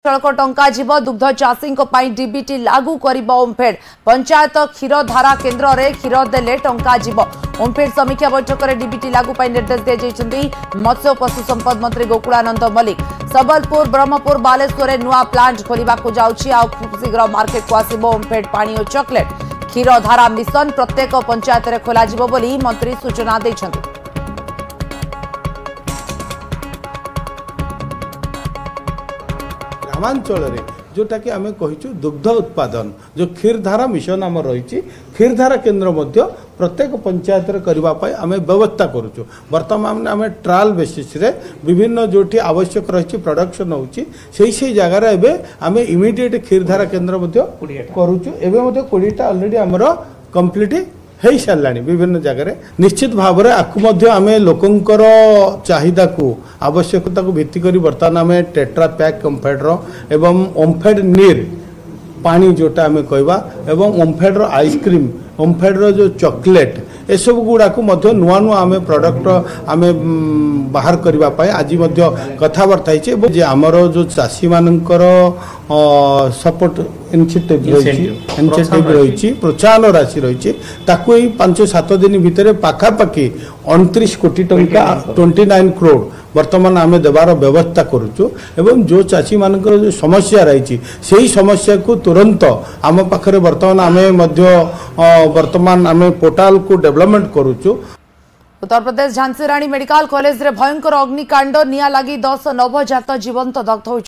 सड़क टंका जीव दुग्ध चाषी डीबीटी लागू कर ओमफेड पंचायत क्षीरधारा केन्द्र में क्षीर देले टंका जीव ओमफेड समीक्षा बैठक में डीबीटी लागू निर्देश दी मत्स्य और पशु संपद मंत्री गोकुलानंद मल्लिक सबलपुर ब्रह्मपुर बालेश्वर नुआ प्लांट खोलने को खूब शीघ्र मार्केट को आसब ओमफेड पानी और चॉकलेट क्षीरधारा मिशन प्रत्येक पंचायत में खोल मंत्री सूचना देते। ग्रामांचल जोटा कि आम कहीचु दुग्ध उत्पादन जो क्षीरधारा मिशन आम रही क्षीरधारा केन्द्र प्रत्येक पंचायत करने आम व्यवस्था करुचु। बर्तमान आम ट्रायल बेसिस रे विभिन्न जो आवश्यक रही प्रोडक्शन होती जगार आम इमिडिएट क्षीरधारा केन्द्र करुचु। एवं 20टा ऑलरेडी आमर कंप्लीट हो सारा विभिन्न जगह निश्चित भाव में आपको आम लोकंर चाहिदा को आवश्यकता को भित्ति करी बर्तमान आम टेट्रा पैक ओमफेड्र एवं ओमफेड नीर पानी जोटा आम कहवा एवं ओमफेड्र आइसक्रीम ओमफेड्र जो चॉकलेट एसब गुड़ाक नुआ नुआ आम प्रोडक्ट आम बाहर करने आज कथबार्ता जे आमर जो चाषी मानकर सपोर्ट इनिशिएटिव रही प्रोत्साहन राशि रही 5-7 दिन भितर पाखापाखि 29 कोटी टंका 29 करोड़ बर्तमान आम देवार व्यवस्था करुचु। एवं जो चाषी मानकर जो समस्या रही से समस्या को तुरंत आम पाखे बर्तमान आम बर्तमान आम पोर्टाल को डेवलपमेंट करुचु। उत्तर प्रदेश झांसी राणी मेडिकल कॉलेज रे भयंकर अग्निकांड निया लगी 10 नवजात जीवंत दग्ध।